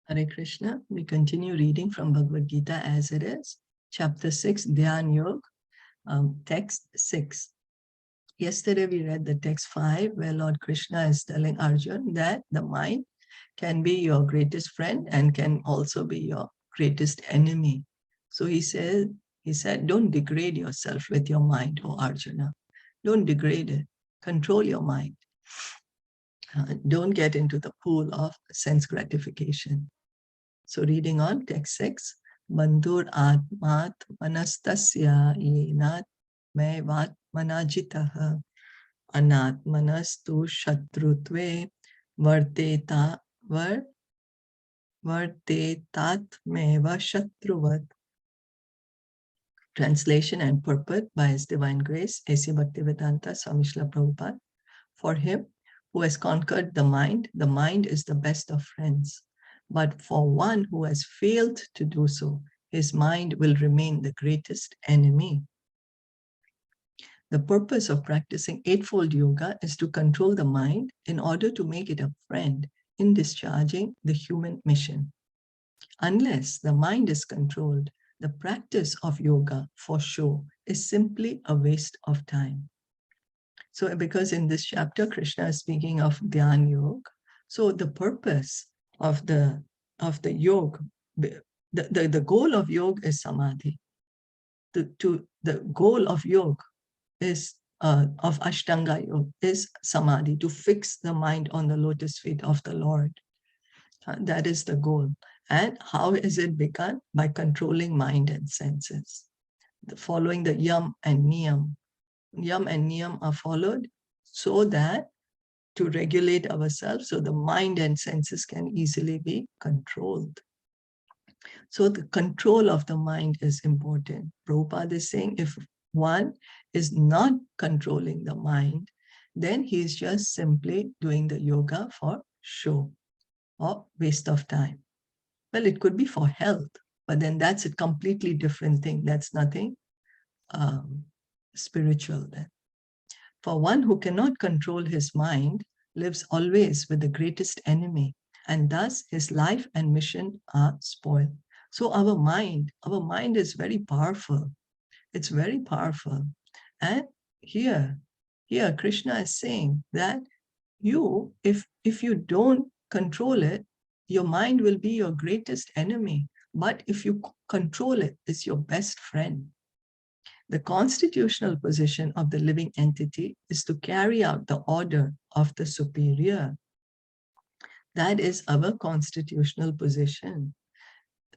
Hare Krishna. We continue reading from Bhagavad Gita as it is. Chapter 6, Dhyan Yoga, text 6. Yesterday we read the text 5, where Lord Krishna is telling Arjuna that the mind can be your greatest friend and can also be your greatest enemy. So he said, don't degrade yourself with your mind, O Arjuna. Don't degrade it. Control your mind. Don't get into the pool of sense gratification. So reading on, text 6, Bandhur Atmat Manastasya Yenat Mevat Manajitaha Anat Manastu Shatrutve Varteta Vartetat Meva Shatruvat. Translation and purport by His Divine Grace, A.C. Bhaktivedanta Swami Srila Prabhupada. For him who has conquered the mind is the best of friends. But for one who has failed to do so, his mind will remain the greatest enemy. The purpose of practicing Eightfold Yoga is to control the mind in order to make it a friend in discharging the human mission. Unless the mind is controlled, the practice of yoga for show is simply a waste of time. So because in this chapter, Krishna is speaking of Dhyan Yoga, so the purpose of the yoga, the goal of yoga is samadhi. The goal of yoga is of Ashtanga Yoga is samadhi, to fix the mind on the lotus feet of the Lord. That is the goal. And how is it begun? By controlling mind and senses, following the yam and niyam. Yam and niyam are followed so that to regulate ourselves, so the mind and senses can easily be controlled. So the control of the mind is important. Prabhupada is saying if one is not controlling the mind, then he is just simply doing the yoga for show or waste of time. Well, it could be for health, but then that's a completely different thing. That's nothing spiritual then. For one who cannot control his mind lives always with the greatest enemy, and thus his life and mission are spoiled. So our mind is very powerful. It's very powerful. And here Krishna is saying that if you don't control it, your mind will be your greatest enemy. But if you control it, it's your best friend. The constitutional position of the living entity is to carry out the order of the superior. That is our constitutional position,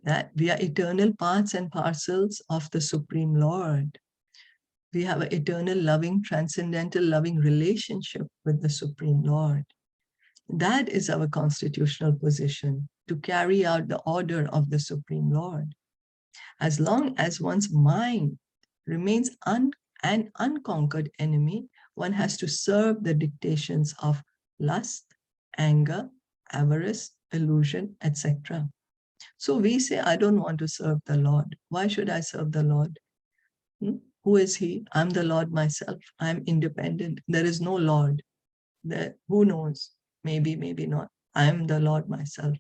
that we are eternal parts and parcels of the Supreme Lord. We have an eternal loving, transcendental loving relationship with the Supreme Lord. That is our constitutional position, to carry out the order of the Supreme Lord. As long as one's mind remains an unconquered enemy, one has to serve the dictations of lust, anger, avarice, illusion, etc. So we say, I don't want to serve the Lord. Why should I serve the Lord? Who is he? I'm the Lord myself. I'm independent. There is no Lord. Who knows? Maybe, maybe not. I'm the Lord myself.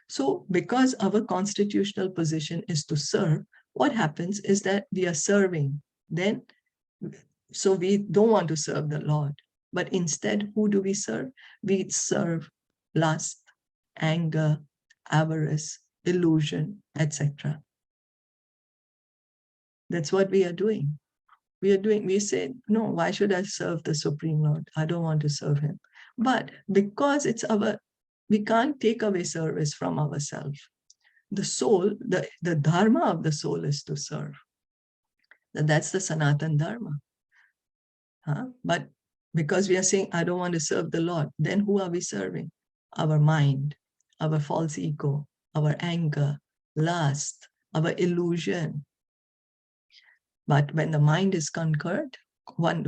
So because our constitutional position is to serve, what happens is that we are serving. Then, so we don't want to serve the Lord. But instead, who do we serve? We serve lust, anger, avarice, illusion, etc. That's what we are doing. We say, no, why should I serve the Supreme Lord? I don't want to serve him. But because we can't take away service from ourselves. The soul, the dharma of the soul is to serve. That's the Sanatan Dharma. But because we are saying, I don't want to serve the Lord, then who are we serving? Our mind, our false ego, our anger, lust, our illusion. But when the mind is conquered, one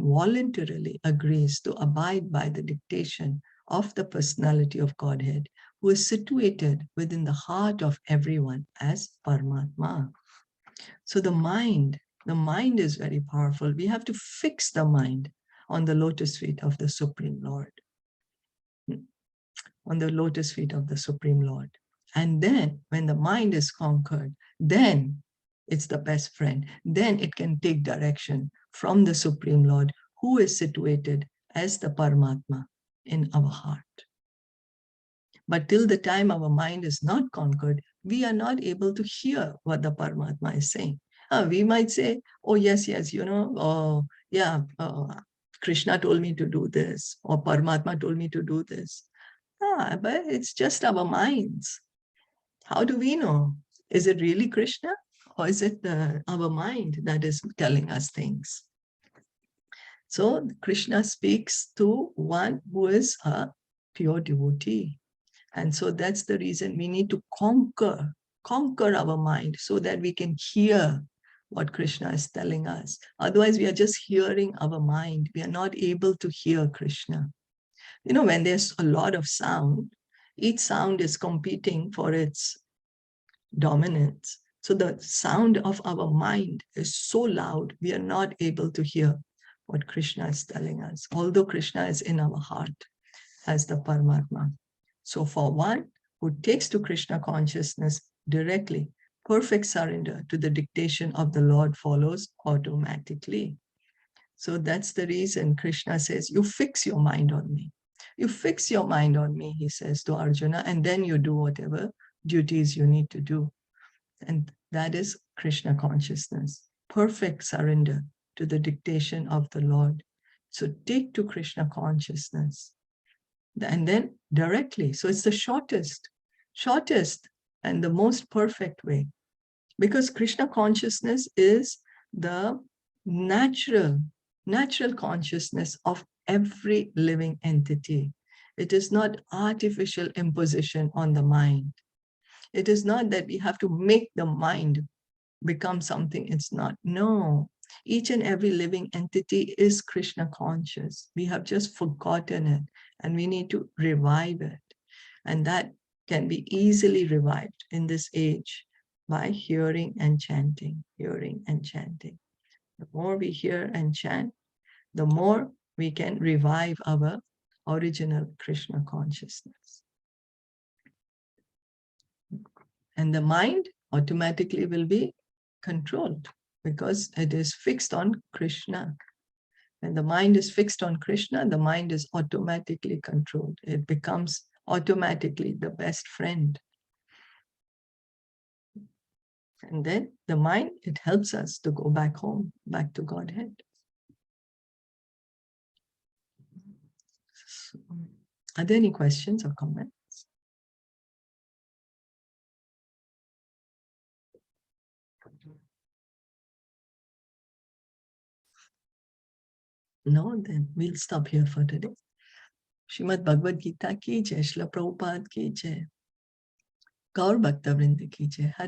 voluntarily agrees to abide by the dictation of the personality of Godhead, who is situated within the heart of everyone as Paramatma. So the mind is very powerful. We have to fix the mind on the lotus feet of the Supreme Lord. on the lotus feet of the Supreme Lord. And then when the mind is conquered, then it's the best friend. Then it can take direction from the Supreme Lord, who is situated as the Paramatma in our heart. But till the time our mind is not conquered, we are not able to hear what the Paramatma is saying. We might say, oh, yes, Krishna told me to do this, or Paramatma told me to do this. But it's just our minds. How do we know? Is it really Krishna, or is it our mind that is telling us things? So Krishna speaks to one who is a pure devotee. And so that's the reason we need to conquer our mind so that we can hear what Krishna is telling us. Otherwise, we are just hearing our mind. We are not able to hear Krishna. You know, when there's a lot of sound, each sound is competing for its dominance. So the sound of our mind is so loud, we are not able to hear what Krishna is telling us, although Krishna is in our heart as the Paramatma. So for one who takes to Krishna consciousness directly, perfect surrender to the dictation of the Lord follows automatically. So that's the reason Krishna says, you fix your mind on me. You fix your mind on me, he says to Arjuna, and then you do whatever duties you need to do. And that is Krishna consciousness, perfect surrender to the dictation of the Lord. So take to Krishna consciousness. And then directly. So it's the shortest and the most perfect way. Because Krishna consciousness is the natural consciousness of every living entity. It is not artificial imposition on the mind. It is not that we have to make the mind become something it's not. No. Each and every living entity is Krishna conscious. We have just forgotten it, and we need to revive it. And that can be easily revived in this age by hearing and chanting, hearing and chanting. The more we hear and chant, the more we can revive our original Krishna consciousness. And the mind automatically will be controlled because it is fixed on Krishna. When the mind is fixed on Krishna, the mind is automatically controlled. It becomes automatically the best friend. And then the mind, it helps us to go back home, back to Godhead. So, are there any questions or comments? No, then we'll stop here for today. Srimad Bhagavad Gita ki jai, Shilpa Prabhupada ki jai, Gaur Bhakta Vrinda ki jai. Hare